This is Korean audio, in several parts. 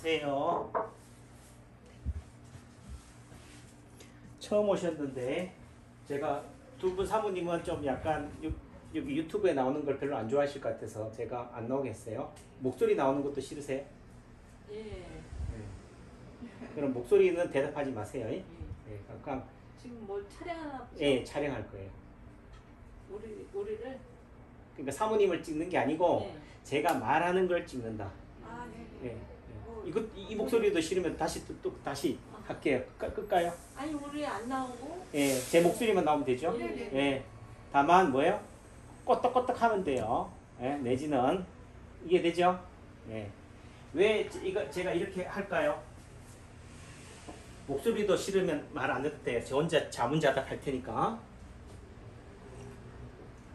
안녕하세요. 처음 오셨는데 제가 두 분 사모님은 좀 약간 여기 유튜브에 나오는 걸 별로 안 좋아하실 것 같아서 제가 안 나오겠어요. 목소리 나오는 것도 싫으세요? 예. 네. 그럼 목소리는 대답하지 마세요. 예. 네, 약간 지금 뭘 촬영하나 보죠? 예, 촬영할 거예요. 우리를? 그러니까 사모님을 찍는 게 아니고 네. 제가 말하는 걸 찍는다. 아, 네. 예. 이 목소리도 싫으면 다시 다시 할게요. 끌까요? 아니 우리 안 나오고? 예, 제 목소리만 나오면 되죠? 네. 예. 다만 뭐예요? 꼬떡꼬떡 하면 돼요. 예, 내지는 이게 되죠? 예. 왜 이거 제가 이렇게 할까요? 목소리도 싫으면 말 안 해도 돼요. 저 혼자 자문자답 할 테니까.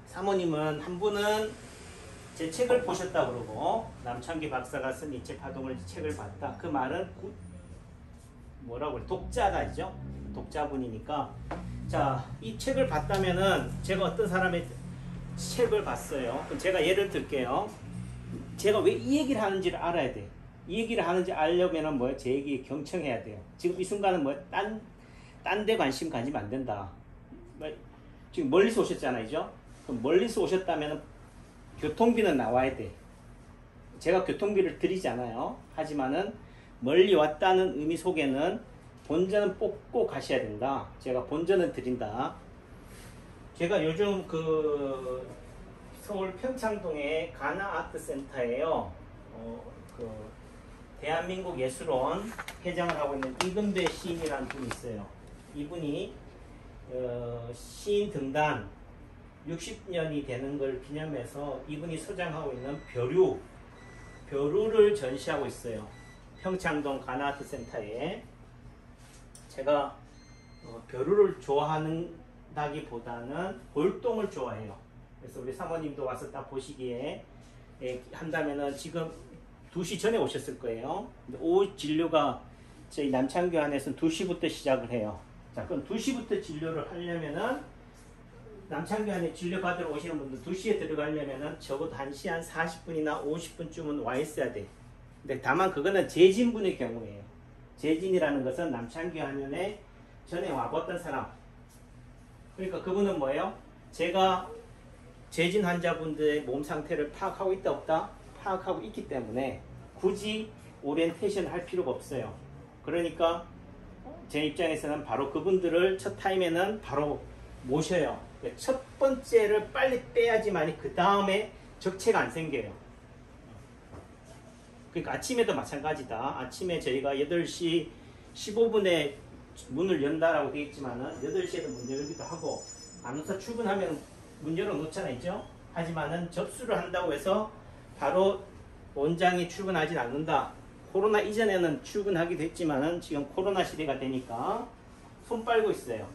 사모님은 한 분은 제 책을 보셨다 그러고 남창기 박사가 쓴 이체 파동을 책을 봤다. 그 말은 뭐라고 그래? 독자다죠? 독자분이니까. 자, 이 책을 봤다면은 제가 어떤 사람의 책을 봤어요. 그럼 제가 예를 들게요. 제가 왜 이 얘기를 하는지를 알아야 돼. 이 얘기를 하는지 알려면은 뭐예요? 제 얘기에 경청해야 돼요. 지금 이 순간은 뭐예요? 딴 데 관심 가지면 안 된다. 지금 멀리서 오셨잖아요. 그죠? 그럼 멀리서 오셨다면은 교통비는 나와야 돼. 제가 교통비를 드리잖아요. 하지만은 멀리 왔다는 의미 속에는 본전은 뽑고 가셔야 된다. 제가 본전은 드린다. 제가 요즘 그 서울 평창동의 가나아트센터에요. 그 대한민국 예술원 회장을 하고 있는 이금배 시인이라는 분이 있어요. 이분이 시인 등단 60년이 되는 걸 기념해서 이분이 소장하고 있는 벼루를 전시하고 있어요. 평창동 가나아트센터에. 제가 벼루를 좋아한다기보다는 골동을 좋아해요. 그래서 우리 사모님도 와서 딱 보시기에 한다면은 지금 2시 전에 오셨을 거예요. 근데 오후 진료가 저희 남창교환에서는 2시부터 시작을 해요. 자, 그럼 2시부터 진료를 하려면은 남창교환에 진료 받으러 오시는 분들 2시에 들어가려면은 적어도 1시 한 40분이나 50분쯤은 와 있어야 돼. 근데 다만 그거는 재진분의 경우예요. 재진이라는 것은 남창교환에 전에 와봤던 사람. 그러니까 그분은 뭐예요? 제가 재진 환자분들의 몸 상태를 파악하고 있다 없다? 파악하고 있기 때문에 굳이 오리엔테이션 할 필요가 없어요. 그러니까 제 입장에서는 바로 그분들을 첫 타임에는 바로 모셔요. 첫 번째를 빨리 빼야지만이 그 다음에 적체가 안 생겨요. 그러니까 아침에도 마찬가지다. 아침에 저희가 8시 15분에 문을 연다라고 되어 있지만은 8시에도 문 열기도 하고 간호사 출근하면 문 열어놓잖아요. 하지만은 접수를 한다고 해서 바로 원장이 출근하진 않는다. 코로나 이전에는 출근하기도 했지만은 지금 코로나 시대가 되니까 손 빨고 있어요.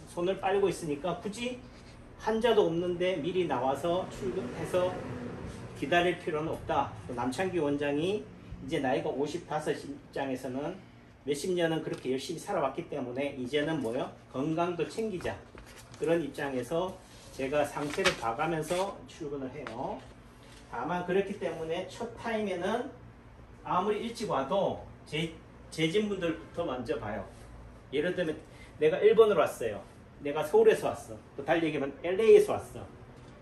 손을 빨고 있으니까 굳이 환자도 없는데 미리 나와서 출근해서 기다릴 필요는 없다. 남창기 원장이 이제 나이가 55 입장에서는 몇십 년은 그렇게 열심히 살아왔기 때문에 이제는 뭐요? 건강도 챙기자. 그런 입장에서 제가 상태를 봐가면서 출근을 해요. 다만 그렇기 때문에 첫 타임에는 아무리 일찍 와도 재진분들부터 먼저 봐요. 예를 들면 내가 일본으로 왔어요. 내가 서울에서 왔어. 또 달리 얘기하면 LA에서 왔어.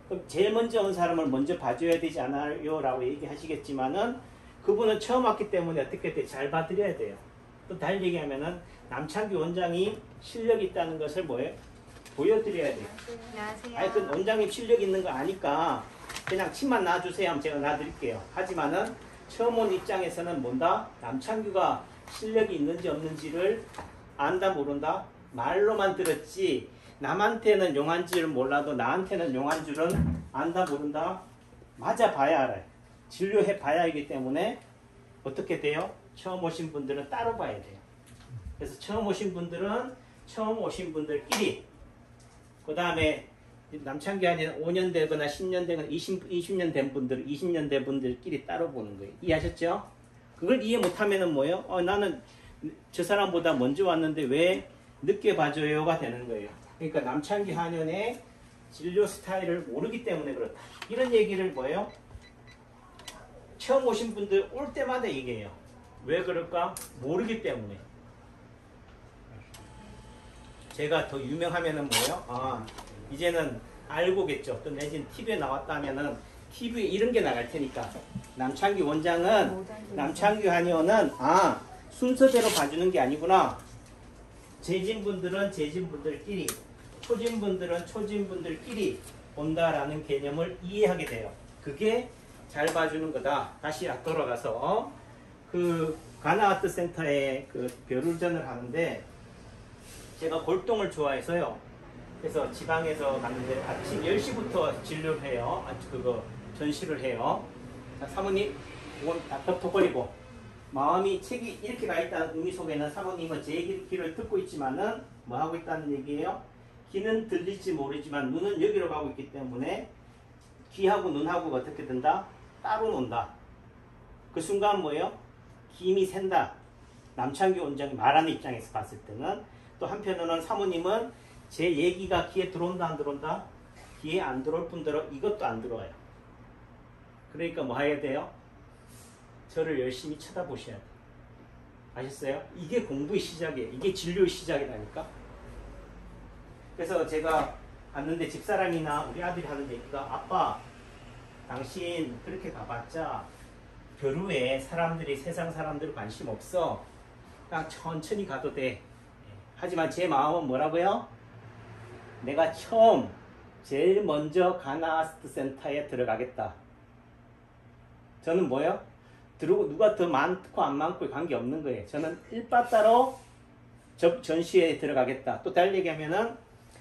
그럼 제일 먼저 온 사람을 먼저 봐줘야 되지 않아요? 라고 얘기하시겠지만은 그분은 처음 왔기 때문에 어떻게 잘 봐드려야 돼요. 또 달리 얘기하면은 남창기 원장이 실력이 있다는 것을 뭐예요? 보여드려야 돼요. 안녕하세요. 하여튼 원장님 실력 있는 거 아니까 그냥 침만 놔주세요 하면 제가 놔드릴게요. 하지만은 처음 온 입장에서는 뭔다? 남창규가 실력이 있는지 없는지를 안다 모른다? 말로만 들었지 남한테는 용한 줄을 몰라도 나한테는 용한 줄은 안다 모른다? 맞아 봐야 알아요. 진료해 봐야 하기 때문에 어떻게 돼요? 처음 오신 분들은 따로 봐야 돼요. 그래서 처음 오신 분들은 처음 오신 분들끼리 그 다음에 남창기 아니면 5년 되거나 10년 되거나 20년 된 분들, 20년 된 분들끼리 따로 보는 거예요. 이해하셨죠? 그걸 이해 못하면은 뭐예요? 나는 저 사람보다 먼저 왔는데 왜 늦게 봐줘요가 되는 거예요. 그러니까 남창기 한의원의 진료 스타일을 모르기 때문에 그렇다. 이런 얘기를 뭐예요? 처음 오신 분들 올 때마다 얘기해요. 왜 그럴까? 모르기 때문에. 제가 더 유명하면은 뭐예요? 아, 이제는 알고겠죠. 또 내지는 TV에 나왔다면은 TV에 이런 게 나갈 테니까. 남창규 원장은, 남창규 한의원은, 아, 순서대로 봐주는 게 아니구나. 재진분들은 재진분들끼리, 초진분들은 초진분들끼리 본다라는 개념을 이해하게 돼요. 그게 잘 봐주는 거다. 다시 돌아가서, 그, 가나아트 센터에 그 벼룰전을 하는데, 제가 골동을 좋아해서요. 그래서 지방에서 갔는데 아침 10시부터 진료를 해요. 그거 전시를 해요. 자, 사모님, 이건 다 덮어버리고 마음이 책이 이렇게 가 있다는 의미 속에는 사모님은 제 얘기를 듣고 있지만은 뭐 하고 있다는 얘기예요? 귀는 들릴지 모르지만 눈은 여기로 가고 있기 때문에 귀하고 눈하고 어떻게 된다? 따로 논다. 그 순간 뭐예요? 김이 샌다. 남창규 원장이 말하는 입장에서 봤을 때는. 또 한편으로는 사모님은 제 얘기가 귀에 들어온다 안 들어온다? 귀에 안 들어올 뿐더러 이것도 안 들어와요. 그러니까 뭐 해야 돼요? 저를 열심히 쳐다보셔야 돼요. 아셨어요? 이게 공부의 시작이에요. 이게 진료의 시작이라니까. 그래서 제가 갔는데 집사람이나 우리 아들이 하는 얘기가 아빠 당신 그렇게 가봤자 벼루에 사람들이 세상 사람들 관심 없어. 그냥 천천히 가도 돼. 하지만 제 마음은 뭐라고요? 내가 처음 제일 먼저 가나아트 센터에 들어가겠다. 저는 뭐예요? 누가 더 많고 안 많고에 관계없는 거예요. 저는 일바따로 전시회에 들어가겠다. 또 달리 얘기하면은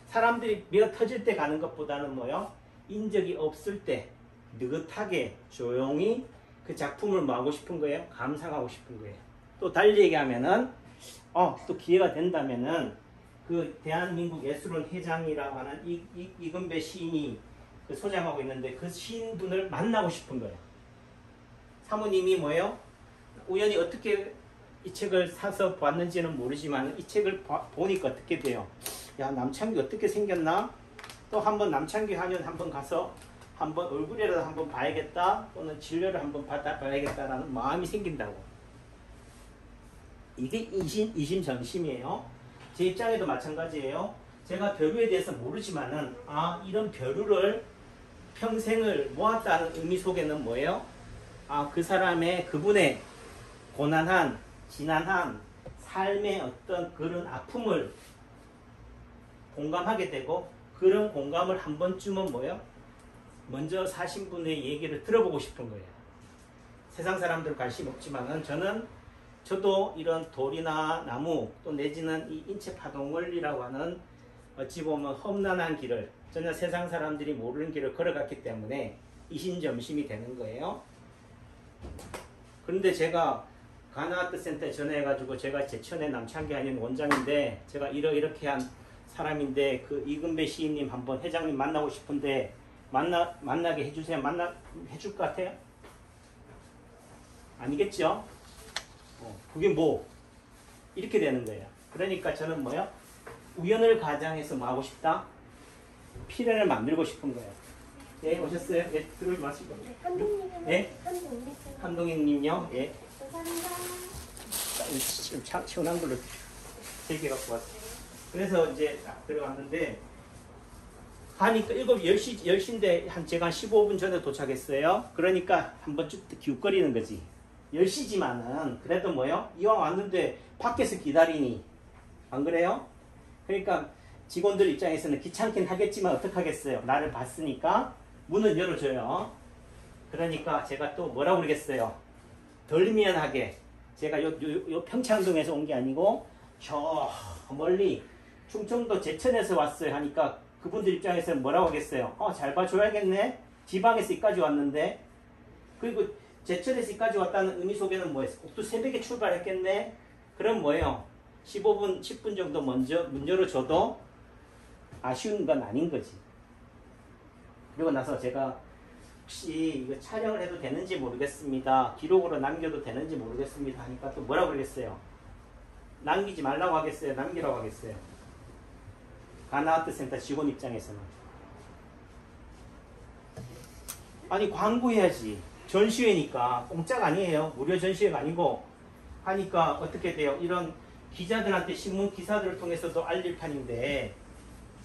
사람들이 미어 터질 때 가는 것보다는 뭐예요? 인적이 없을 때 느긋하게 조용히 그 작품을 뭐 하고 싶은 거예요? 감상하고 싶은 거예요. 또 달리 얘기하면은 또 기회가 된다면은 그 대한민국 예술원 회장이라고 하는 이금배 시인이 그 소장하고 있는데 그 시인분을 만나고 싶은 거예요. 사모님이 뭐예요? 우연히 어떻게 이 책을 사서 봤는지는 모르지만 이 책을 보니까 어떻게 돼요? 야, 남창규 어떻게 생겼나? 또 한번 남창규 한의원 한번 가서 한번 얼굴이라도 한번 봐야겠다 또는 진료를 한번 받아봐야겠다라는 마음이 생긴다고. 이게 이심전심이에요. 제 입장에도 마찬가지예요. 제가 벼루에 대해서 모르지만은 이런 벼루를 평생을 모았다는 의미 속에는 뭐예요? 그 사람의 그분의 고난한 지난한 삶의 어떤 그런 아픔을 공감하게 되고 그런 공감을 한 번쯤은 뭐예요? 먼저 사신 분의 얘기를 들어보고 싶은 거예요. 세상 사람들 관심 없지만은 저도 이런 돌이나 나무 또 내지는 이 인체 파동 원리라고 하는 어찌 보면 험난한 길을 전혀 세상 사람들이 모르는 길을 걸어갔기 때문에 이심점심이 되는 거예요. 그런데 제가 가나아트 센터에 전화해가지고 제가 제천의 남창규 한의원 원장인데 제가 이렇게 한 사람인데 그 이금배 시인님 한번 회장님 만나고 싶은데 만나게 해주세요. 해줄 것 같아요? 아니겠죠? 그게 뭐 이렇게 되는 거예요. 그러니까 저는 뭐요? 우연을 가장해서 뭐 하고 싶다? 필연을 만들고 싶은 거예요. 예, 오셨어요? 예, 들어오지 마시고. 예? 한동희님요? 예. 감사합니다. 지금 시원한 걸로 3개 갖고 왔어요. 그래서 이제 딱 들어갔는데 하니까 10시인데 제가 한 15분 전에 도착했어요. 그러니까 한번 쭉 기웃거리는 거지. 10시지만은 그래도 뭐요? 이왕 왔는데 밖에서 기다리니 안 그래요? 그러니까 직원들 입장에서는 귀찮긴 하겠지만 어떡하겠어요? 나를 봤으니까 문을 열어줘요. 그러니까 제가 또 뭐라고 그러겠어요? 덜 미안하게 제가 요 평창동에서 온 게 아니고 저 멀리 충청도 제천에서 왔어요 하니까 그분들 입장에서는 뭐라고 하겠어요? 잘 봐줘야겠네. 지방에서 여기까지 왔는데 그리고 제천에서 여기까지 왔다는 의미 속에는 뭐예요? 또 새벽에 출발했겠네? 그럼 뭐예요? 15분, 10분 정도 먼저 문 열어줘도 아쉬운 건 아닌 거지. 그리고 나서 제가 혹시 이거 촬영을 해도 되는지 모르겠습니다. 기록으로 남겨도 되는지 모르겠습니다. 하니까 또 뭐라고 그러겠어요? 남기지 말라고 하겠어요? 남기라고 하겠어요? 가나아트 센터 직원 입장에서는. 아니 광고해야지. 전시회니까 공짜가 아니에요. 무료 전시회가 아니고 하니까 어떻게 돼요? 이런 기자들한테 신문 기사들을 통해서도 알릴 판인데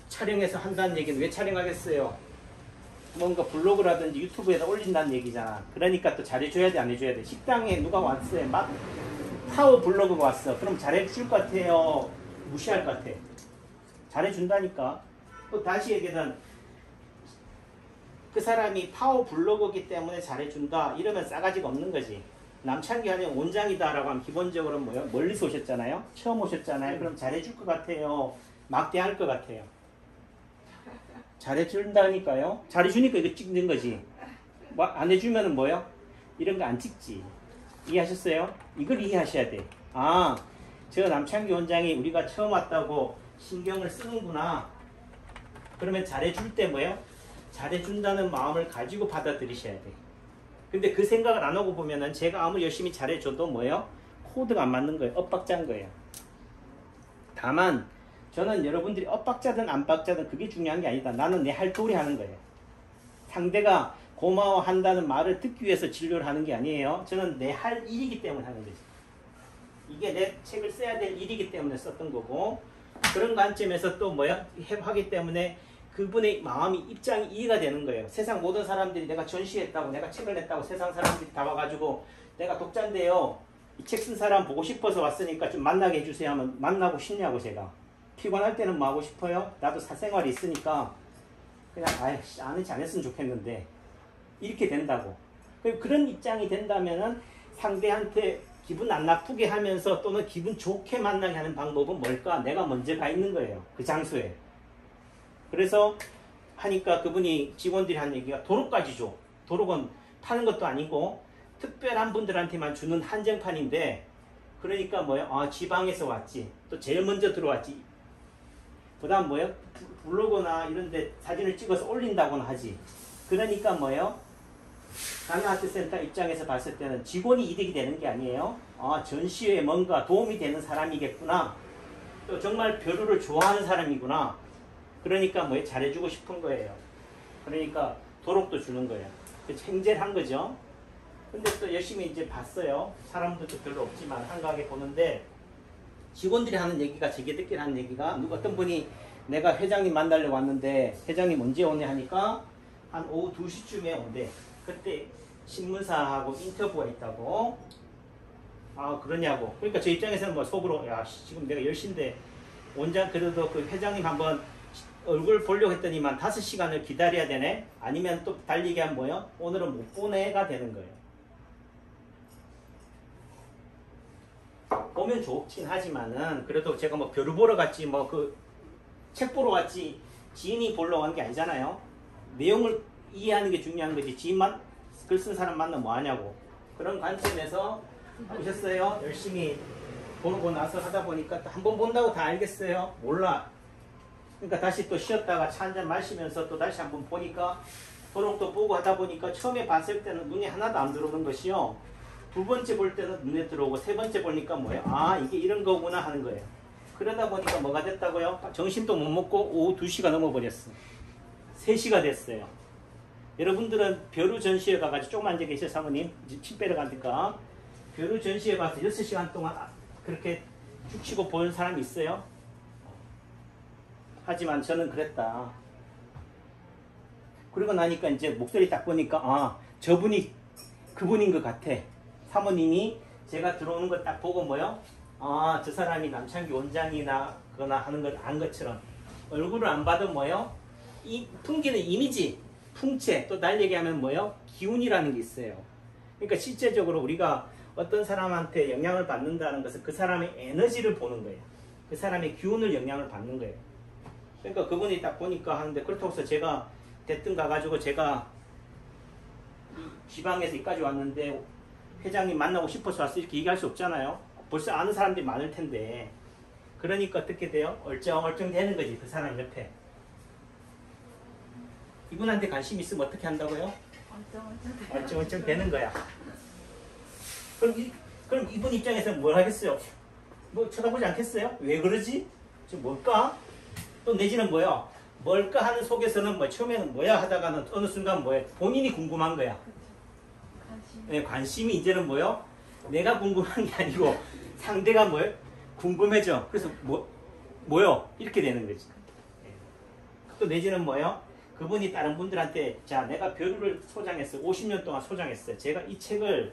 촬영해서 한다는 얘기는 왜 촬영하겠어요? 뭔가 블로그라든지 유튜브에다 올린다는 얘기잖아. 그러니까 또 잘해줘야 돼, 안 해줘야 돼? 식당에 누가 왔어요? 막 파워 블로그가 왔어. 그럼 잘해줄 것 같아요? 무시할 것 같아? 잘해준다니까. 또 다시 얘기하면 그 사람이 파워 블로거기 때문에 잘해준다 이러면 싸가지가 없는 거지. 남창기 아니면 원장이다 라고 하면 기본적으로 뭐요? 멀리서 오셨잖아요. 처음 오셨잖아요. 그럼 잘해줄 것 같아요? 막대할 것 같아요? 잘해준다니까요. 잘해주니까 이거 찍는 거지. 뭐 안 해주면은 뭐요? 이런 거 안 찍지. 이해하셨어요? 이걸 이해하셔야 돼. 아, 저 남창기 원장이 우리가 처음 왔다고 신경을 쓰는구나. 그러면 잘해줄 때 뭐요? 잘해준다는 마음을 가지고 받아들이셔야 돼. 근데 그 생각을 안 하고 보면은 제가 아무리 열심히 잘해줘도 뭐예요? 코드가 안 맞는 거예요. 엇박자인 거예요. 다만 저는 여러분들이 엇박자든 안 박자든 그게 중요한 게 아니다. 나는 내 할 도리 하는 거예요. 상대가 고마워한다는 말을 듣기 위해서 진료를 하는 게 아니에요. 저는 내 할 일이기 때문에 하는 거지. 이게 내 책을 써야 될 일이기 때문에 썼던 거고, 그런 관점에서 또 뭐야? 하기 때문에 그분의 마음이 입장이 이해가 되는 거예요. 세상 모든 사람들이 내가 전시했다고, 내가 책을 냈다고 세상 사람들이 다 와가지고 내가 독자인데요, 이 책 쓴 사람 보고 싶어서 왔으니까 좀 만나게 해주세요 하면 만나고 싶냐고. 제가 피곤할 때는 뭐 하고 싶어요? 나도 사생활이 있으니까 그냥 아이씨 아는지 안 했으면 좋겠는데 이렇게 된다고. 그런 입장이 된다면은 상대한테 기분 안 나쁘게 하면서 또는 기분 좋게 만나게 하는 방법은 뭘까? 내가 먼저 가 있는 거예요. 그 장소에. 그래서 하니까 그분이 직원들이 한 얘기가 도록까지 줘. 도록은 파는 것도 아니고 특별한 분들한테만 주는 한정판인데, 그러니까 뭐예요? 아, 지방에서 왔지. 또 제일 먼저 들어왔지. 그 다음 뭐예요? 블로그나 이런 데 사진을 찍어서 올린다고는 하지. 그러니까 뭐예요? 가나아트센터 입장에서 봤을 때는 직원이 이득이 되는 게 아니에요. 아, 전시회에 뭔가 도움이 되는 사람이겠구나. 또 정말 벼루를 좋아하는 사람이구나. 그러니까 뭐 잘해주고 싶은 거예요. 그러니까 도록도 주는 거예요. 행제를 한 거죠. 근데 또 열심히 이제 봤어요. 사람들도 별로 없지만 한가하게 보는데, 직원들이 하는 얘기가, 제게들끼리 하는 얘기가, 어떤 분이 내가 회장님 만나려고 왔는데 회장님 언제 오냐 하니까 한 오후 2시쯤에 온대. 그때 신문사하고 인터뷰가 있다고. 아, 그러냐고. 그러니까 저 입장에서는 뭐 속으로, 야, 지금 내가 10시인데 원장 그래도 그 회장님 한번 얼굴 보려고 했더니만 5시간을 기다려야 되네? 아니면 또 달리기 하면 뭐요? 오늘은 못 보내가 되는 거예요. 보면 좋긴 하지만은 그래도 제가 뭐 벼루 보러 갔지 뭐 그 책 보러 갔지 지인이 보러 간 게 아니잖아요. 내용을 이해하는 게 중요한 거지. 지인만 글 쓴 사람 만나면 뭐 하냐고. 그런 관점에서 보셨어요? 열심히 보고 나서 하다 보니까 또 한 번 본다고 다 알겠어요? 몰라. 그러니까 다시 또 쉬었다가 차 한잔 마시면서 또 다시 한번 보니까 도록도 보고 하다 보니까 처음에 봤을 때는 눈이 하나도 안 들어오는 것이요. 두 번째 볼 때는 눈에 들어오고 세 번째 보니까 뭐예요? 아, 이게 이런 거구나 하는 거예요. 그러다 보니까 뭐가 됐다고요? 점심도 못 먹고 오후 2시가 넘어버렸어. 3시가 됐어요. 여러분들은 벼루 전시회 가가지고 조금 앉아 계셔, 사모님. 이제 침 빼러 가니까. 벼루 전시회 가서 6시간 동안 그렇게 쭉 치고 보는 사람이 있어요? 하지만 저는 그랬다. 그러고 나니까 이제 목소리 딱 보니까, 아, 저분이 그분인 것 같아. 사모님이 제가 들어오는 걸 딱 보고 뭐요? 아, 저 사람이 남창기 원장이나 거나 하는 걸 안 것처럼. 얼굴을 안 봐도 뭐요? 이 풍기는 이미지, 풍채, 또 날 얘기하면 뭐요? 기운이라는 게 있어요. 그러니까 실제적으로 우리가 어떤 사람한테 영향을 받는다는 것은 그 사람의 에너지를 보는 거예요. 그 사람의 기운을 영향을 받는 거예요. 그러니까 그분이 딱 보니까 하는데, 그렇다고 해서 제가 대뜸 가가지고 제가 지방에서 여기까지 왔는데 회장님 만나고 싶어서 왔어 이렇게 얘기할 수 없잖아요. 벌써 아는 사람들이 많을 텐데. 그러니까 어떻게 돼요? 얼쩡얼쩡 되는 거지, 그 사람 옆에. 이분한테 관심 있으면 어떻게 한다고요? 얼쩡얼쩡 되는 거야. 그럼 이분 입장에서는 뭘 하겠어요? 뭐 쳐다보지 않겠어요? 왜 그러지? 저 뭘까? 또 내지는 뭐야? 뭘까 하는 속에서는 뭐 처음에는 뭐야 하다가는 어느 순간 뭐야? 본인이 궁금한 거야. 네, 관심이 이제는 뭐요? 내가 궁금한 게 아니고 상대가 뭐예요? 궁금해져. 그래서 뭐요? 이렇게 되는 거지. 또 내지는 뭐예요? 그분이 다른 분들한테 자 내가 벼루를 소장했어요. 50년 동안 소장했어요. 제가 이 책을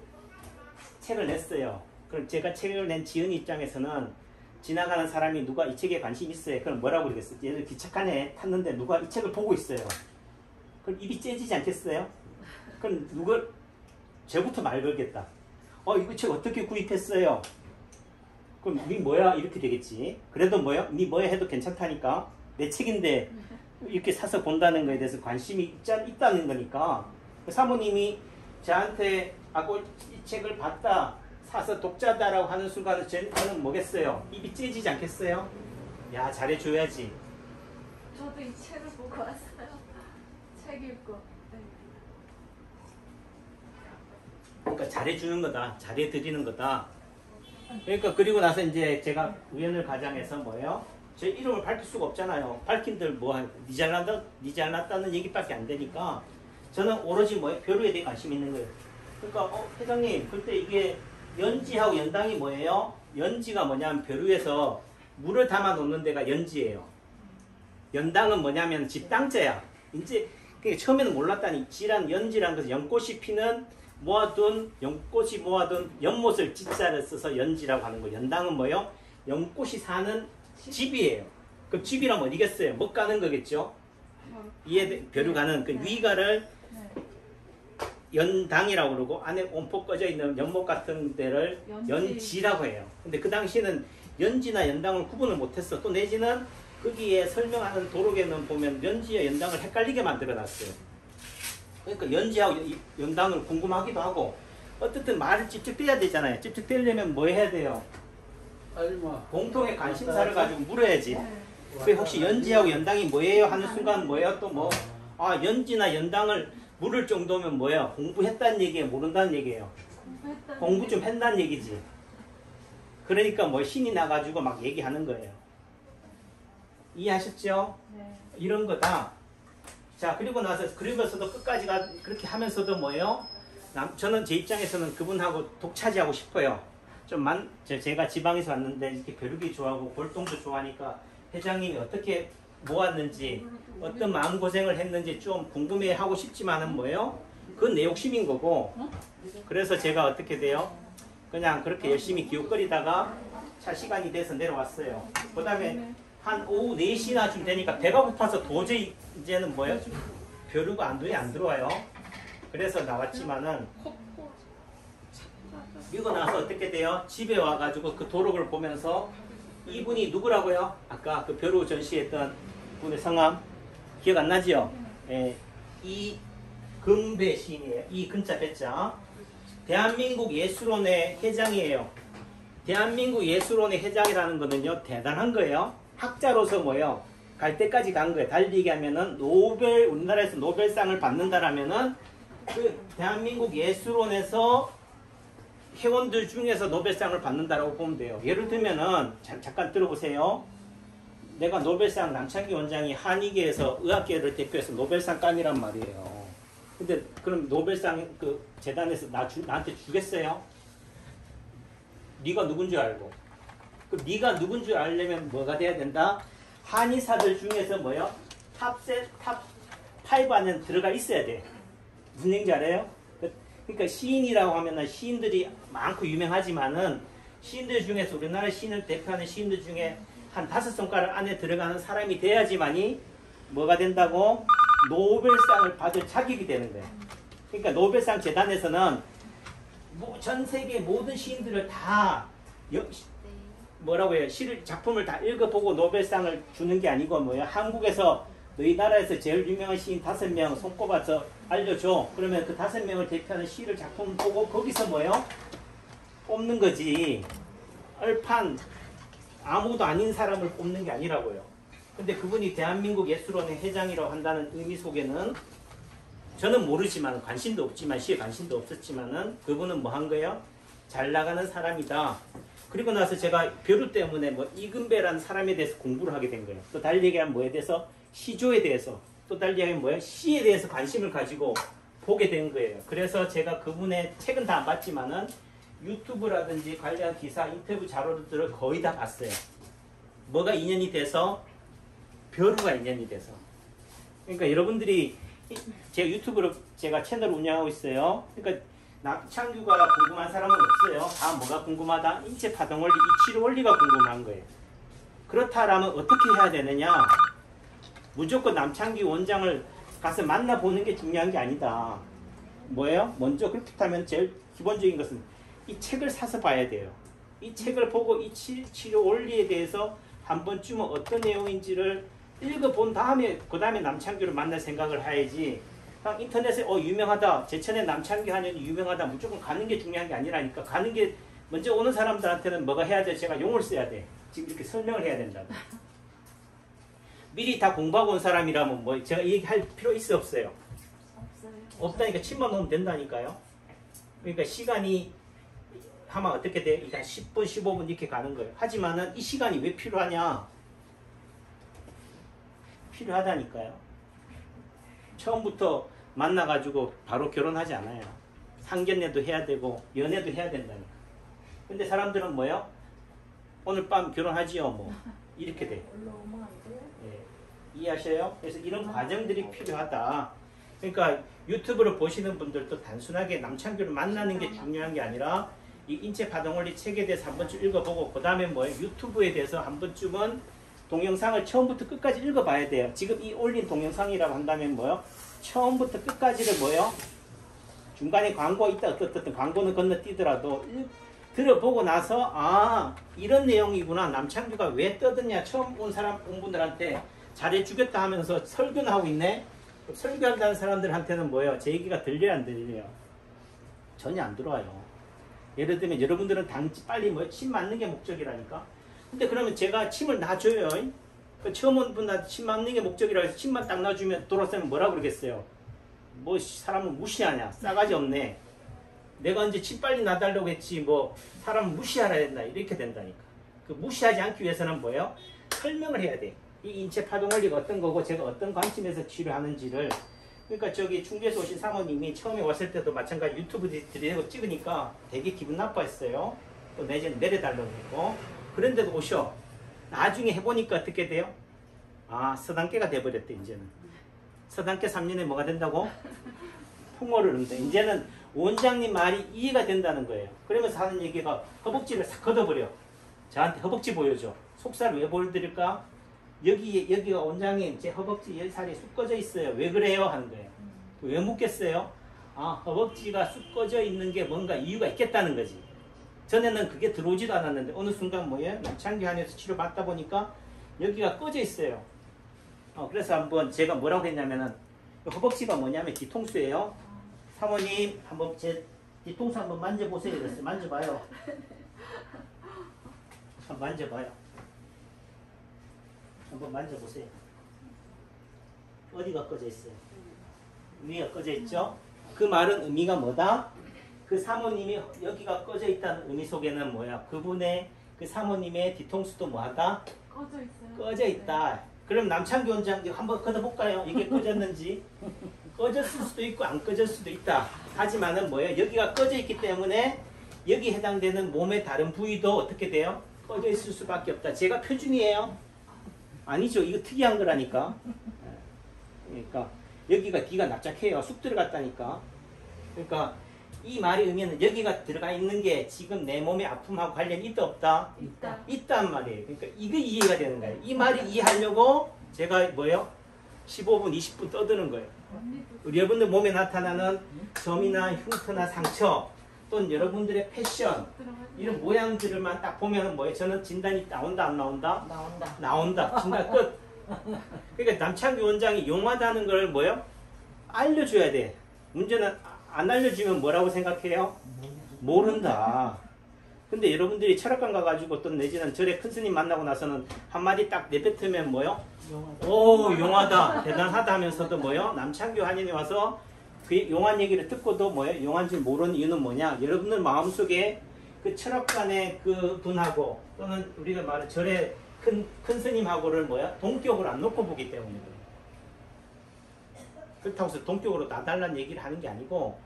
냈어요. 그럼 제가 책을 낸 지은 입장에서는 지나가는 사람이 누가 이 책에 관심 있어요. 그럼 뭐라고 그러겠어요? 얘들 기차칸에 탔는데 누가 이 책을 보고 있어요. 그럼 입이 째지지 않겠어요? 그럼 쟤부터 말 걸겠다. 이거 책 어떻게 구입했어요? 그럼 니 뭐야? 이렇게 되겠지. 그래도 뭐야? 니 뭐야 해도 괜찮다니까. 내 책인데 이렇게 사서 본다는 거에 대해서 관심이 있다는 거니까. 사모님이 저한테 이 책을 봤다, 사서 독자다라고 하는 순간에 저는 뭐겠어요? 입이 째지지 않겠어요? 야, 잘해줘야지. 저도 이 책을 보고 왔어요. 책 읽고. 네. 그러니까 잘해주는 거다. 잘해드리는 거다. 그러니까 그리고 나서 이제 제가 우연을 가장해서 뭐예요? 제 이름을 밝힐 수가 없잖아요. 밝힌들 니 잘났다는 얘기밖에 안 되니까 저는 오로지 벼루에 대해 관심이 있는 거예요. 그러니까 회장님 그때 이게 연지하고 연당이 뭐예요? 연지가 뭐냐면 벼루에서 물을 담아 놓는 데가 연지예요. 연당은 뭐냐면 집당자야. 이제 처음에는 몰랐다니 지란 연지란 것은 연꽃이 피는 연꽃이 모아둔 연못을 지자를 써서 연지라고 하는 거예요. 연당은 뭐예요? 연꽃이 사는 집이에요. 그 집이라면 어디겠어요? 못 가는 거겠죠? 벼루 가는 그 위가를 연당이라고 그러고 안에 온폭 꺼져 있는 연못 같은 데를 연지라고 해요. 근데 그 당시에는 연지나 연당을 구분을 못했어. 또 내지는 거기에 설명하는 도록에는 보면 연지와 연당을 헷갈리게 만들어 놨어요. 그러니까 연지하고 연당을 궁금하기도 하고 어쨌든 말을 찝찝대야 되잖아요. 찝찝대려면 뭐 해야 돼요? 공통의 관심사를 가지고 물어야지. 그 혹시 연지하고 연당이 뭐예요? 하는 순간 뭐예요? 또 연지나 연당을 물을 정도면 뭐예요? 공부했다는 얘기예요? 모른다는 얘기예요? 공부 좀 했다는 얘기지. 그러니까 신이 나가지고 막 얘기하는 거예요. 이해하셨죠? 네. 이런 거다. 자, 그리고서도 끝까지 그렇게 하면서도 뭐예요? 저는 제 입장에서는 그분하고 독차지하고 싶어요. 제가 지방에서 왔는데 이렇게 벼룩이 좋아하고 골동도 좋아하니까 회장님이 어떻게 모았는지 어떤 마음고생을 했는지 좀 궁금해하고 싶지만은 뭐예요? 그건 내 욕심인 거고. 그래서 제가 어떻게 돼요? 그냥 그렇게 열심히 기웃거리다가 차 시간이 돼서 내려왔어요. 그 다음에 한 오후 4시나쯤 되니까 배가 고파서 도저히 이제는 뭐예요? 벼루가 눈에 안 들어와요. 그래서 나왔지만은 이거 나서 어떻게 돼요? 집에 와가지고 그 도록을 보면서 이분이 누구라고요? 아까 그 벼루 전시했던 분의 성함 기억 안 나지요? 이금배 시인이에요. 이 근자 배자. 대한민국 예술원의 회장이에요. 대한민국 예술원의 회장이라는 거는요 대단한 거예요. 학자로서 뭐예요? 갈 때까지 간 거예요. 달리 얘기하면은 우리나라에서 노벨상을 받는다라면은 그 대한민국 예술원에서 회원들 중에서 노벨상을 받는다라고 보면 돼요. 예를 들면은 잠깐 들어보세요. 내가 노벨상 남창기 원장이 한의계에서 의학계를 대표해서 노벨상감이란 말이에요. 근데 그럼 노벨상 그 재단에서 나한테 주겠어요? 네가 누군 줄 알고. 그럼 네가 누군 줄 알려면 뭐가 돼야 된다? 한의사들 중에서 뭐요? 탑 5 안에 들어가 있어야 돼. 무슨 얘기인지 알아요? 그러니까 시인이라고 하면은 시인들이 많고 유명하지만은 시인들 중에서 우리나라 시인을 대표하는 시인들 중에 한 5손가락 안에 들어가는 사람이 돼야지만이 뭐가 된다고? 노벨상을 받을 자격이 되는 거예요. 그러니까 노벨상 재단에서는 전 세계 모든 시인들을 다 뭐라고 해요? 작품을 다 읽어보고 노벨상을 주는 게 아니고 뭐예요? 한국에서 너희 나라에서 제일 유명한 시인 5명 손꼽아서 알려줘. 그러면 그 5명을 대표하는 시를 작품 보고 거기서 뭐예요? 뽑는 거지. 얼판 아무도 아닌 사람을 뽑는 게 아니라고요. 근데 그분이 대한민국 예술원의 회장이라고 한다는 의미 속에는 저는 모르지만 관심도 없지만 시에 관심도 없었지만은 그분은 뭐 한 거예요? 잘 나가는 사람이다. 그리고 나서 제가 벼루 때문에 이금배라는 사람에 대해서 공부를 하게 된 거예요. 또 달리 얘기하면 뭐에 대해서? 시조에 대해서. 또 달리 얘기하면 뭐예요? 시에 대해서 관심을 가지고 보게 된 거예요. 그래서 제가 그분의 책은 다 안 봤지만은 유튜브라든지 관련 기사, 인터뷰 자료들을 거의 다 봤어요. 뭐가 인연이 돼서? 벼루가 인연이 돼서. 그러니까 여러분들이 제가 유튜브로 제가 채널을 운영하고 있어요. 그러니까 남창규가 궁금한 사람은 없어요. 다 뭐가 궁금하다? 인체 파동 원리, 이치료 원리가 궁금한 거예요. 그렇다라면 어떻게 해야 되느냐? 무조건 남창규 원장을 가서 만나보는 게 중요한 게 아니다. 뭐예요? 먼저 그렇다면 제일 기본적인 것은 이 책을 사서 봐야 돼요. 이 책을 보고 이 치료 원리에 대해서 한 번쯤은 어떤 내용인지를 읽어본 다음에 그 다음에 남창규를 만날 생각을 해야지. 그냥 인터넷에 유명하다, 제천에 남창규 하는 유명하다, 무조건 가는 게 중요한 게 아니라니까. 가는 게 먼저 오는 사람들한테는 뭐가 해야 돼? 제가 용어를 써야 돼. 지금 이렇게 설명을 해야 된다고. 미리 다 공부하고 온 사람이라면 뭐 제가 얘기할 필요 있어 없어요? 없어요. 없다니까 침만 놓으면 된다니까요. 그러니까 시간이 하면 어떻게 돼? 일단 10분, 15분 이렇게 가는 거예요. 하지만은 이 시간이 왜 필요하냐? 필요하다니까요. 처음부터 만나가지고 바로 결혼하지 않아요. 상견례도 해야 되고 연애도 해야 된다니까. 근데 사람들은 뭐요? 오늘 밤 결혼하지요 뭐 이렇게 돼. 예, 이해하셔요? 그래서 이런 과정들이 필요하다. 그러니까 유튜브를 보시는 분들도 단순하게 남창규를 만나는 게 중요한 게 아니라 이 인체 파동 원리 책에 대해서 한 번쯤 읽어보고 그 다음에 뭐예요? 유튜브에 대해서 한 번쯤은 동영상을 처음부터 끝까지 읽어봐야 돼요. 지금 이 올린 동영상이라고 한다면 뭐요? 처음부터 끝까지를 뭐요? 중간에 광고가 있다 어떻든 광고는 건너뛰더라도 들어보고 나서 이런 내용이구나. 남창규가 왜 떠드냐. 처음 온 분들한테 잘해주겠다 하면서 설교는 하고 있네. 설교한다는 사람들한테는 뭐예요? 제 얘기가 들려요 안 들려요? 전혀 안 들어와요. 예를 들면 여러분들은 빨리 침 맞는 게 목적이라니까. 근데 그러면 제가 침을 놔줘요. 처음 온 분한테 침 맞는 게 목적이라고 해서 침만 딱 놔주면 돌아서면 뭐라 그러겠어요? 뭐 사람은 무시하냐? 싸가지 없네. 내가 언제 침 빨리 놔달라고 했지 뭐 사람은 무시하라 했나? 이렇게 된다니까. 그 무시하지 않기 위해서는 뭐예요? 설명을 해야 돼. 이 인체 파동 원리가 어떤 거고 제가 어떤 관점에서 치료하는지를. 그러니까 저기 충주에서 오신 사모님이 처음에 왔을 때도 마찬가지 유튜브 드리고 찍으니까 되게 기분 나빠했어요. 또 내전 내려달라고 했고. 그런데도 오셔. 나중에 해보니까 어떻게 돼요? 서당계가 돼버렸대 이제는. 서당계 3년에 뭐가 된다고? 풍어를 넣는다. 이제는 원장님 말이 이해가 된다는 거예요. 그러면서 하는 얘기가 허벅지를 싹 걷어버려. 저한테 허벅지 보여줘. 속살 왜 보여드릴까? 여기가 원장님 제 허벅지 살이 쑥 꺼져 있어요. 왜 그래요? 하는 거예요. 왜 묻겠어요? 허벅지가 쑥 꺼져 있는 게 뭔가 이유가 있겠다는 거지. 전에는 그게 들어오지도 않았는데 어느 순간 뭐예요? 남창규 한의에서 치료받다 보니까 여기가 꺼져 있어요. 그래서 한번 제가 뭐라고 했냐면은 허벅지가 뭐냐면 뒤통수예요. 사모님 한번 제 뒤통수 한번 만져보세요. 이랬어요. 만져봐요. 한번 만져봐요. 한번 만져보세요. 어디가 꺼져 있어요? 위가 꺼져 있죠? 그 말은 의미가 뭐다? 그 사모님이 여기가 꺼져 있다는 의미 속에는 뭐야? 그분의 그 사모님의 뒤통수도 뭐하다? 꺼져 있어요. 꺼져 있다. 네. 그럼 남창규 원장 한번 걷어볼까요? 이게 꺼졌는지. 꺼졌을 수도 있고 안 꺼졌을 수도 있다. 하지만은 뭐예요? 여기가 꺼져 있기 때문에 여기 해당되는 몸의 다른 부위도 어떻게 돼요? 꺼져 있을 수밖에 없다. 제가 표준이에요? 아니죠. 이거 특이한 거라니까. 그러니까 여기가 뒤가 납작해요. 쑥 들어갔다니까. 그러니까 이 말의 의미는 여기가 들어가 있는 게 지금 내 몸의 아픔하고 관련이 있다 없다? 있다. 있단 말이에요. 그러니까 이게 이해가 되는 거예요. 이 말을 이해하려고 제가 뭐예요? 15분, 20분 떠드는 거예요. 우리 여러분들 몸에 나타나는 점이나 흉터나 상처 또는 여러분들의 패션 이런 모양들만 딱 보면 뭐예요? 저는 진단이 나온다 안 나온다? 나온다. 진단 끝. 그러니까 남창규 원장이 용하다는 걸 뭐예요? 알려줘야 돼. 문제는 안 알려주면 뭐라고 생각해요? 모른다. 근데 여러분들이 철학관 가가지고 또 내지는 절에 큰 스님 만나고 나서는 한마디 딱 내뱉으면 뭐요? 오 용하다 대단하다 하면서도 뭐요? 남창규 한인이 와서 그 용한 얘기를 듣고도 뭐요? 용한 줄 모르는 이유는 뭐냐? 여러분들 마음속에 그 철학관의 그 분하고 또는 우리가 말하는 절에 큰 스님하고를 뭐야? 동격으로 안 놓고 보기 때문에 그렇다고 해서 동격으로 놔달라는 얘기를 하는 게 아니고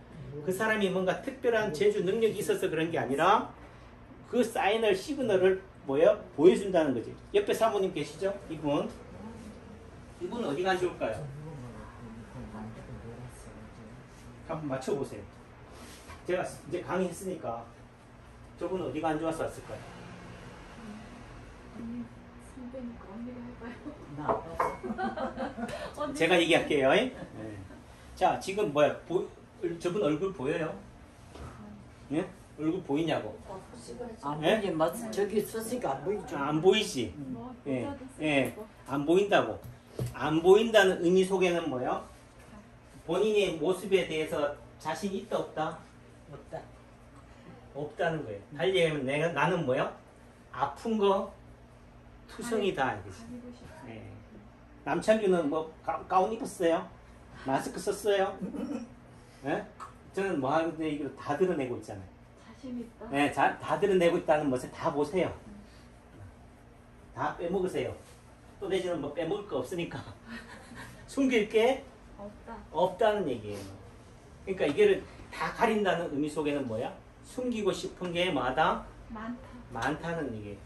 그 사람이 뭔가 특별한 제주 능력이 있어서 그런 게 아니라 그 사인을 시그널을 뭐예요? 보여준다는 거지. 옆에 사모님 계시죠? 이분 어디 간 좋을까요? 한번 맞춰보세요. 제가 이제 강의했으니까 저분 어디 간 좋아서 왔을까요? 선배니까 언니가 해봐요. 제가 얘기할게요. 네. 자, 지금 뭐야? 저분 얼굴 보여요? 예? 얼굴 보이냐고? 안 예? 보이지, 맞 저기 서시가 안 보이죠. 안 보이지? 뭐, 예, 모자도 예, 쓰고. 안 보인다고. 안 보인다는 의미 속에는 뭐요? 본인의 모습에 대해서 자신 있다 없다? 없다. 없다는 거예요. 달리 얘기하면 나는 뭐요? 아픈 거 투성이다. 이거지. 가리고 싶어. 예. 남창규는 뭐 가운 입었어요? 마스크 썼어요? 예? 저는 뭐 하는데 이거 다 드러내고 있잖아요. 자신 있다. 네, 다 드러내고 있다는 것을 다 보세요. 다 빼먹으세요. 또 내지는 뭐 빼먹을 거 없으니까 숨길 게 없다. 없다는 얘기예요. 그러니까 이게 다 가린다는 의미 속에는 뭐야? 숨기고 싶은 게 뭐하다? 많다. 많다는 얘기예요.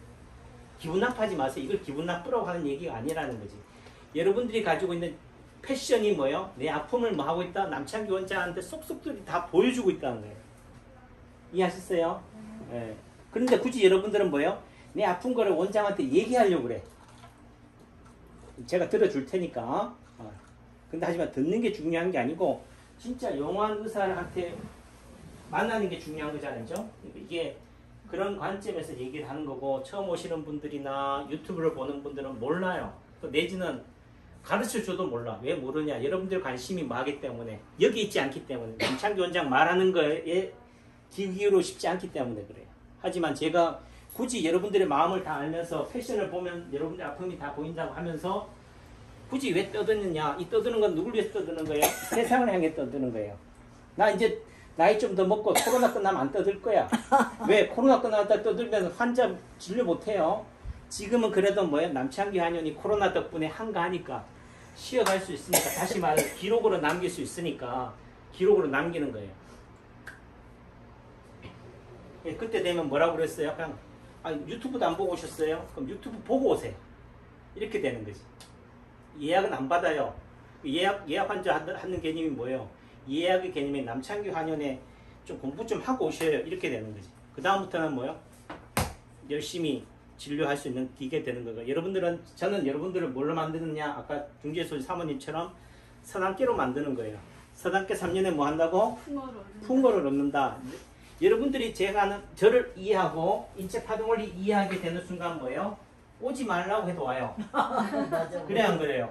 기분 나빠하지 마세요. 이걸 기분 나쁘라고 하는 얘기가 아니라는 거지. 여러분들이 가지고 있는 패션이 뭐예요? 내 아픔을 뭐 하고 있다? 남창규 원장한테 쏙쏙들이 다 보여주고 있다는 거예요. 이해하셨어요? 예. 그런데 굳이 여러분들은 뭐예요? 내 아픈 거를 원장한테 얘기하려고 그래. 제가 들어줄 테니까. 근데 하지만 듣는 게 중요한 게 아니고 진짜 영화한 의사한테 만나는 게 중요한 거잖아요. 그죠? 이게 그런 관점에서 얘기를 하는 거고 처음 오시는 분들이나 유튜브를 보는 분들은 몰라요. 또 내지는 가르쳐줘도 몰라. 왜 모르냐? 여러분들 관심이 뭐하기 때문에 여기 있지 않기 때문에 남창규 원장 말하는 거에 귀 기울이고 싶지 않기 때문에 그래요. 하지만 제가 굳이 여러분들의 마음을 다 알면서 패션을 보면 여러분들 아픔이 다 보인다고 하면서 굳이 왜 떠드느냐? 이 떠드는 건 누굴 위해서 떠드는 거예요? 세상을 향해 떠드는 거예요. 나 이제 나이 좀 더 먹고 코로나 끝나면 안 떠들 거야. 왜? 코로나 끝나다 떠들면 환자 진료 못해요. 지금은 그래도 뭐예요? 남창규 한의원이 코로나 덕분에 한가하니까 쉬어갈 수 있으니까 다시 말해 기록으로 남길 수 있으니까 기록으로 남기는 거예요. 예, 그때 되면 뭐라고 그랬어요? 그냥 유튜브도 안 보고 오셨어요? 그럼 유튜브 보고 오세요. 이렇게 되는 거지. 예약은 안 받아요. 예약 환자 하는 개념이 뭐예요? 예약의 개념이 남창규 한의원에 좀 공부 좀 하고 오셔요. 이렇게 되는 거지. 그 다음부터는 뭐요? 열심히 진료할 수 있는 기계 되는 거고. 저는 여러분들을 뭘로 만드느냐? 아까 중재소 사모님처럼 서당계로 만드는 거예요. 서당계 3년에 뭐 한다고? 풍어를 얻는다. 여러분들이 저를 이해하고 인체 파동 원리 이해하게 되는 순간 뭐예요? 오지 말라고 해도 와요. 맞아. 그래 안 그래요?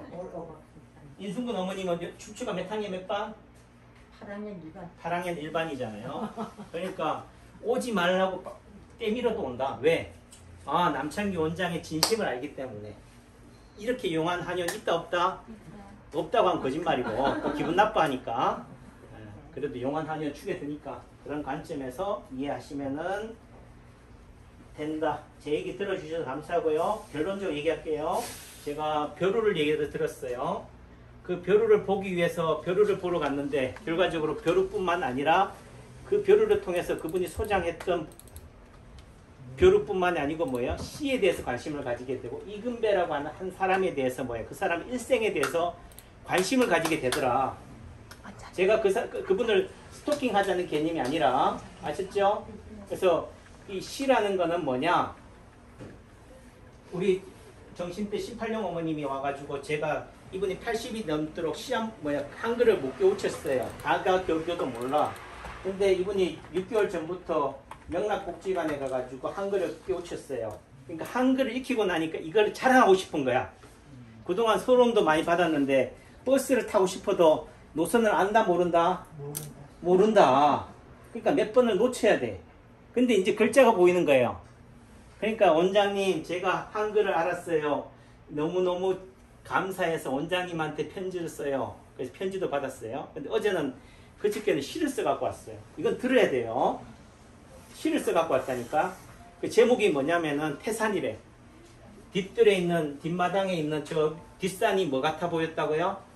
인순군 어머님은 축추가 몇 학년 몇 반? 8학년 1반. 8학년 1반이잖아요. 그러니까 오지 말라고 때밀어도 온다. 왜? 남창규 원장의 진심을 알기 때문에. 이렇게 용한 한의원 있다 없다? 없다고 하면 거짓말이고 또 기분 나빠하니까. 그래도 용한 한의원 축에 드니까 그런 관점에서 이해하시면은 된다. 제 얘기 들어주셔서 감사하고요. 결론적으로 얘기할게요. 제가 벼루를 얘기를 들었어요. 그 벼루를 보기 위해서 벼루를 보러 갔는데 결과적으로 벼루뿐만 아니라 그 벼루를 통해서 그분이 소장했던 벼루뿐만이 아니고 뭐예요? 시에 대해서 관심을 가지게 되고 이금배라고 하는 한 사람에 대해서 뭐예요? 그 사람 일생에 대해서 관심을 가지게 되더라. 제가 그분을 스토킹 하자는 개념이 아니라 아셨죠? 그래서 이 시라는 거는 뭐냐? 우리 정신대 18령 어머님이 와가지고 제가 이분이 80이 넘도록 한글을 못 깨우쳤어요. 가가 겨우겨도 몰라. 근데 이분이 6개월 전부터 명락복지관에 가가지고 한글을 깨우쳤어요. 그러니까 한글을 익히고 나니까 이걸 자랑하고 싶은 거야. 그동안 소름도 많이 받았는데 버스를 타고 싶어도 노선을 안다 모른다? 모른다. 그러니까 몇 번을 놓쳐야 돼. 근데 이제 글자가 보이는 거예요. 그러니까 원장님 제가 한글을 알았어요. 너무너무 감사해서 원장님한테 편지를 써요. 그래서 편지도 받았어요. 근데 어제는 그저께는 시를 써갖고 왔어요. 이건 들어야 돼요. 시를 써갖고 왔다니까. 그 제목이 뭐냐면은 태산이래. 뒷마당에 있는 저 뒷산이 뭐 같아 보였다고요?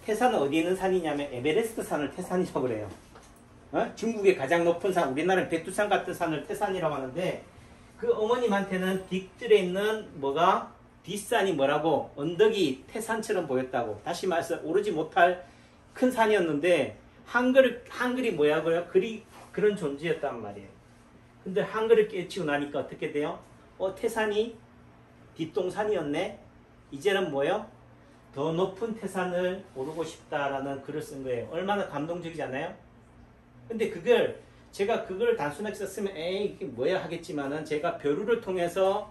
태산은 어디 있는 산이냐면 에베레스트 산을 태산이라고 그래요. 중국의 가장 높은 산, 우리나라는 백두산 같은 산을 태산이라고 하는데 그 어머님한테는 뒤뜰에 있는 뭐가 뒷산이 뭐라고 언덕이 태산처럼 보였다고. 다시 말해서 오르지 못할 큰 산이었는데 한글이 뭐야고요? 그런 존재였단 말이에요. 근데 한글을 깨치고 나니까 어떻게 돼요? 태산이 뒷동산이었네. 이제는 뭐요? 더 높은 태산을 오르고 싶다라는 글을 쓴 거예요. 얼마나 감동적이지 않아요? 근데 제가 그걸 단순하게 썼으면 에이 이게 뭐야 하겠지만은 제가 벼루를 통해서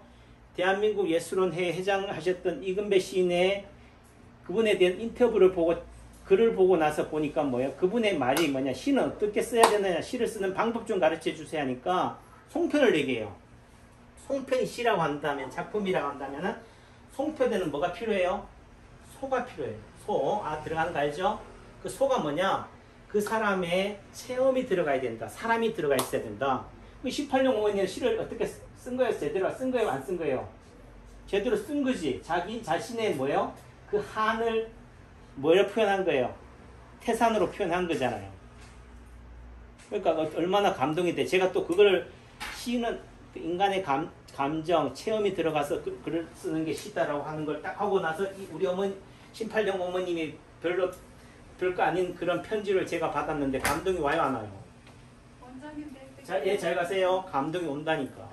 대한민국 예술원회 회장을 하셨던 이근배 시인의 그분에 대한 인터뷰를 보고 글을 보고 나서 보니까 뭐예요? 그분의 말이 뭐냐? 시는 어떻게 써야 되느냐? 시를 쓰는 방법 좀 가르쳐 주세요 하니까 송편을 얘기해요. 송편이 시라고 한다면, 작품이라고 한다면은 송편에는 뭐가 필요해요? 소가 필요해요. 소. 들어가는 거 알죠? 그 소가 뭐냐? 그 사람의 체험이 들어가야 된다. 사람이 들어가 있어야 된다. 18년 어머니는 시를 어떻게 쓴 거예요? 제대로 쓴 거예요? 안 쓴 거예요? 제대로 쓴 거지. 자기 자신의 뭐예요? 그 한을 뭐를 표현한 거예요? 태산으로 표현한 거잖아요. 그러니까 얼마나 감동이 돼. 제가 또 그걸 시는 인간의 감정, 체험이 들어가서 글을 쓰는 게 시다라고 하는 걸 딱 하고 나서 우리 신팔령 어머님이 별거 아닌 그런 편지를 제가 받았는데 감동이 와요, 안 와요? 원장님 잘 가세요. 감동이 온다니까.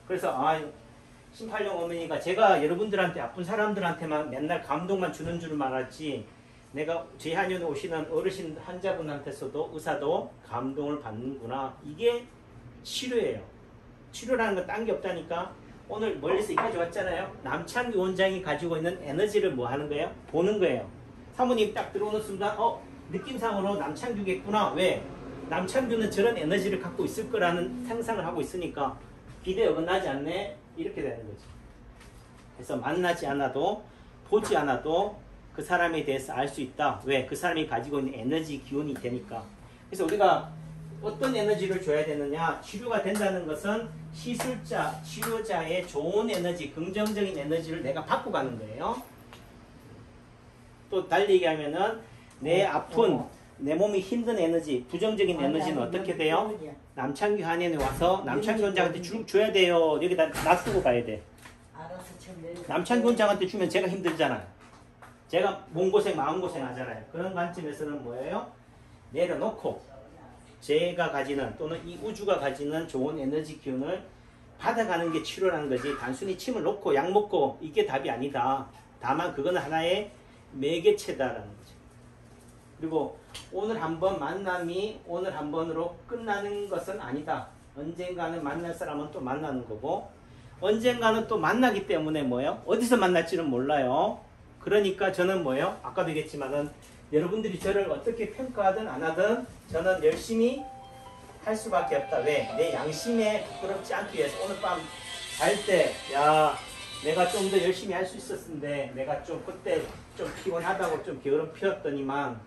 그래서 신팔령 어머니가 제가 여러분들한테 아픈 사람들한테만 맨날 감동만 주는 줄은 알았지 내가 제 한의원에 오시는 어르신 환자분한테서도 의사도 감동을 받는구나. 이게 치료예요. 치료라는 건 딴 게 없다니까. 오늘 멀리서 여기까지 왔잖아요. 남창규 원장이 가지고 있는 에너지를 뭐 하는 거예요? 보는 거예요. 사모님 딱 들어오는 순간 느낌상으로 남창규겠구나. 왜? 남창규는 저런 에너지를 갖고 있을 거라는 상상을 하고 있으니까 기대에 어긋나지 않네. 이렇게 되는 거죠. 그래서 만나지 않아도 보지 않아도 그 사람에 대해서 알 수 있다. 왜? 그 사람이 가지고 있는 에너지 기운이 되니까. 그래서 우리가 어떤 에너지를 줘야 되느냐? 치료가 된다는 것은 시술자, 치료자의 좋은 에너지, 긍정적인 에너지를 내가 받고 가는 거예요. 또 달리 얘기하면은 내 아픈, 내 몸이 힘든 에너지, 부정적인 에너지는 어떻게 돼요? 남창규 한의원에 와서 남창규 원장한테 줘야 돼요. 여기다 놔두고 가야 돼. 남창규 원장한테 주면 제가 힘들잖아요. 제가 몸고생, 마음고생 하잖아요. 그런 관점에서는 뭐예요? 내려놓고 제가 가지는 또는 이 우주가 가지는 좋은 에너지 기운을 받아가는 게 치료라는 거지. 단순히 침을 놓고 약 먹고 이게 답이 아니다. 다만 그거는 하나의 매개체다라는 거죠. 그리고 오늘 한번 만남이 오늘 한 번으로 끝나는 것은 아니다. 언젠가는 만날 사람은 또 만나는 거고 언젠가는 또 만나기 때문에 뭐예요? 어디서 만날지는 몰라요. 그러니까 저는 뭐예요? 아까도 얘기했지만은 여러분들이 저를 어떻게 평가하든 안 하든 저는 열심히 할 수밖에 없다. 왜? 내 양심에 부끄럽지 않기 위해서 오늘 밤 잘 때 내가 좀 더 열심히 할 수 있었는데 내가 좀 그때 좀 피곤하다고 좀 게으름 피웠더니만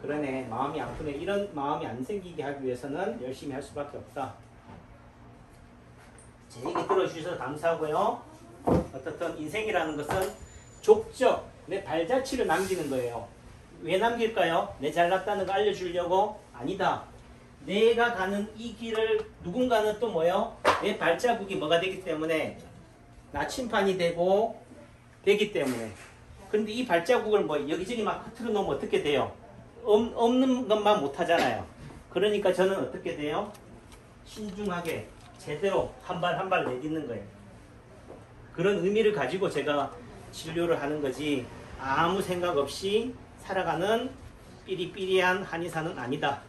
그러네 마음이 아프네 이런 마음이 안 생기게 하기 위해서는 열심히 할 수밖에 없다. 제 얘기 들어주셔서 감사하고요. 어떻든 인생이라는 것은 족적 내 발자취를 남기는 거예요. 왜 남길까요? 내 잘났다는 거 알려주려고? 아니다. 내가 가는 이 길을 누군가는 또 뭐요? 내 발자국이 뭐가 되기 때문에 나침판이 되기 때문에. 그런데 이 발자국을 뭐 여기저기 막 흐트러 놓으면 어떻게 돼요? 없는 것만 못 하잖아요. 그러니까 저는 어떻게 돼요? 신중하게 제대로 한 발 한 발 내딛는 거예요. 그런 의미를 가지고 제가 진료를 하는 거지 아무 생각 없이 살아가는 삐리삐리한 한의사는 아니다.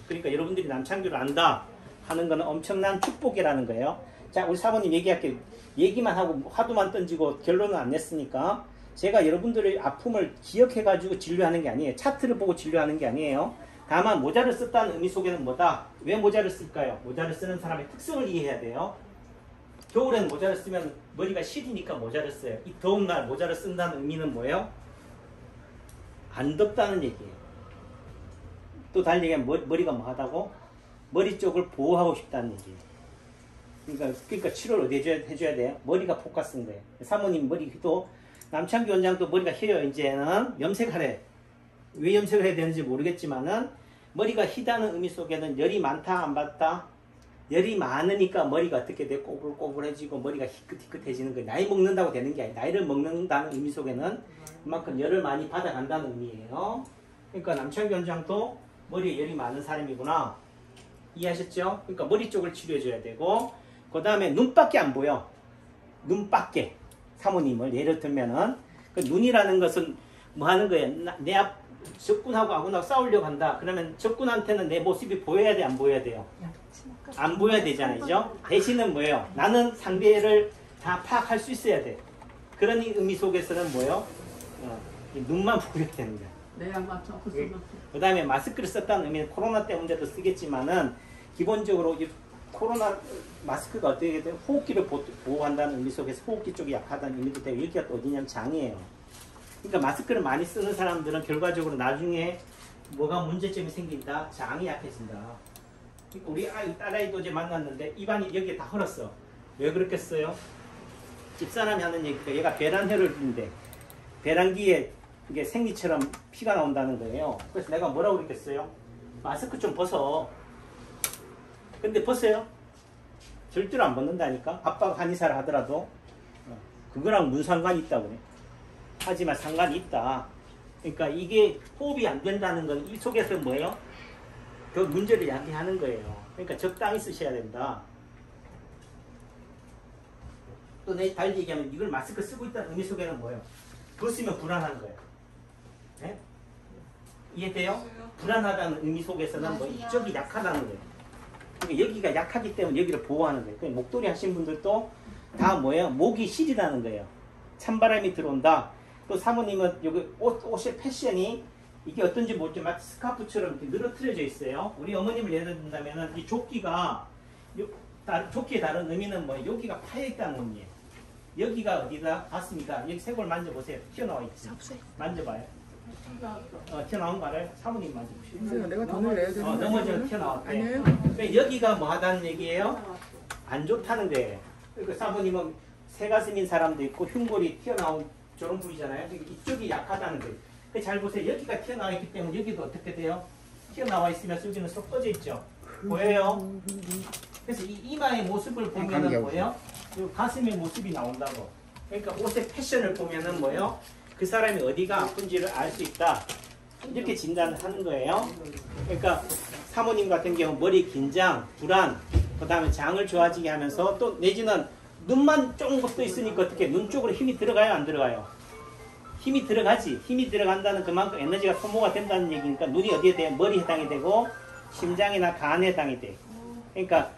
그러니까 여러분들이 남창규를 안다 하는 거는 엄청난 축복이라는 거예요. 자, 우리 사모님 얘기할게요. 얘기만 하고 화두만 던지고 결론은 안 냈으니까 제가 여러분들의 아픔을 기억해가지고 진료하는 게 아니에요. 차트를 보고 진료하는 게 아니에요. 다만 모자를 썼다는 의미 속에는 뭐다? 왜 모자를 쓸까요? 모자를 쓰는 사람의 특성을 이해해야 돼요. 겨울에는 모자를 쓰면 머리가 시리니까 모자를 써요. 이 더운 날 모자를 쓴다는 의미는 뭐예요? 안 덥다는 얘기예요. 또 달리 얘기하면 머리가 뭐하다고? 머리 쪽을 보호하고 싶다는 얘기예요. 그러니까 치료를 어디 해줘야 돼요? 머리가 포커스인 거예요. 사모님 머리도 남창규 원장도 머리가 휘어요. 이제는 염색하래. 왜 염색을 해야 되는지 모르겠지만은 머리가 희다는 의미 속에는 열이 많다 안 많다? 열이 많으니까 머리가 어떻게 돼? 꼬불꼬불해지고 머리가 희끗희끗해지는 거예요. 나이 먹는다고 되는 게 아니라 나이를 먹는다는 의미 속에는 그만큼 열을 많이 받아간다는 의미예요. 그러니까 남창희 원장도 머리에 열이 많은 사람이구나. 이해하셨죠? 그러니까 머리 쪽을 치료해줘야 되고 그 다음에 눈밖에 안 보여. 눈밖에. 사모님을 예를 들면은 그 눈이라는 것은 뭐 하는 거예요? 내 앞 적군하고 아군하고 싸우려고 한다. 그러면 적군한테는 내 모습이 보여야 돼? 안 보여야 돼요? 안 보여야 되잖아요. 그죠? 대신은 뭐예요? 나는 상대를 다 파악할 수 있어야 돼. 그런 의미 속에서는 뭐예요? 이 눈만 보여야 되는 거야. 내가 맞춰. 그 다음에 마스크를 썼다는 의미는 코로나 때문에도 쓰겠지만은 기본적으로 이 코로나 마스크가 어떻게 돼요? 호흡기를 보호한다는 의미 속에서 호흡기 쪽이 약하다는 의미도 되고 여기가 또 어디냐면 장이에요. 그러니까 마스크를 많이 쓰는 사람들은 결과적으로 나중에 뭐가 문제점이 생긴다? 장이 약해진다. 그러니까 우리 딸아이도 이제 만났는데 입안이 여기에 다 헐었어. 왜 그렇겠어요? 집사람이 하는 얘기가 얘가 배란혈을인데 배란기에 이게 생리처럼 피가 나온다는 거예요. 그래서 내가 뭐라고 그랬겠어요? 마스크 좀 벗어. 근데 벗어요? 절대로 안 벗는다니까? 아빠가 한의사를 하더라도 그거랑 무슨 상관이 있다고 그래. 하지만 상관이 있다. 그러니까 이게 호흡이 안 된다는 건 이 속에서 뭐예요? 그 문제를 야기하는 거예요. 그러니까 적당히 쓰셔야 된다. 또 내 달리 얘기하면 이걸 마스크 쓰고 있다는 의미 속에는 뭐예요? 벗으면 불안한 거예요. 네? 이해돼요? 불안하다는 의미 속에서는 뭐 이쪽이 약하다는 거예요. 그러니까 여기가 약하기 때문에 여기를 보호하는 거예요. 그러니까 목도리 하신 분들도 다 뭐예요? 목이 시리다는 거예요. 찬바람이 들어온다. 또 사모님은 여기 옷의 패션이 이게 어떤지 모르지만 스카프처럼 이렇게 늘어뜨려져 있어요. 우리 어머님을 예를 든다면 이 조끼가 조끼의 다른 의미는 뭐 여기가 파여있다는 의미예요. 여기가 어디다 봤습니까? 여기 쇄골 만져보세요. 튀어나와 있지. 만져봐요. 튀어나온 거를 사모님 만져보시죠. 내가 돈을 내야 되는 넘어져 튀어나왔대. 아니에요. 그러니까 여기가 뭐 하다는 얘기예요? 안 좋다는 거예요. 그러니까 사모님은 새가슴인 사람도 있고 흉골이 튀어나온 저런 부위잖아요. 이쪽이 약하다는 거예요. 잘 보세요. 여기가 튀어나와 있기 때문에 여기도 어떻게 돼요? 튀어나와 있으면 여기는 쏙 꺼져 있죠. 보여요? 그래서 이 이마의 모습을 보면은 뭐예요? 이 가슴의 모습이 나온다고. 그러니까 옷의 패션을 보면은 뭐예요? 그 사람이 어디가 아픈지를 알 수 있다. 이렇게 진단을 하는 거예요. 그러니까 사모님 같은 경우 머리 긴장, 불안, 그 다음에 장을 좋아지게 하면서 또 내지는 눈만 조금 것도 있으니까 어떻게 눈 쪽으로 힘이 들어가요? 안 들어가요? 힘이 들어가지. 힘이 들어간다는 그만큼 에너지가 소모가 된다는 얘기니까 눈이 어디에 돼? 머리에 해당이 되고 심장이나 간에 해당이 돼. 그러니까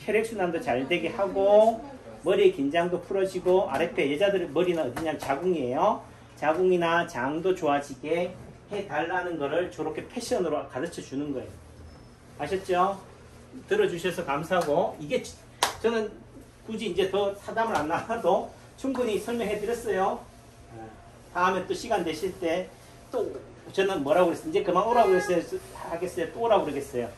혈액순환도 잘 되게 하고 머리의 긴장도 풀어지고 아랫배 여자들의 머리는 어디냐면 자궁이에요. 자궁이나 장도 좋아지게 해달라는 거를 저렇게 패션으로 가르쳐 주는 거예요. 아셨죠? 들어주셔서 감사하고 이게 저는 굳이 이제 더 사담을 안 나눠도 충분히 설명해 드렸어요. 다음에 또 시간 되실 때 또 저는 뭐라고 그랬어요? 이제 그만 오라고 하겠어요? 또 오라고 그러겠어요?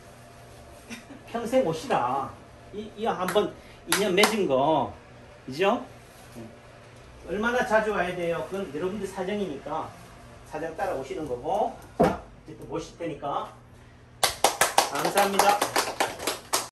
평생 오시라. 이 한번 인연 맺은 거 그죠? 얼마나 자주 와야 돼요? 그건 여러분들 사정이니까 사정 따라 오시는 거고 자 이제 또 모실 테니까 감사합니다.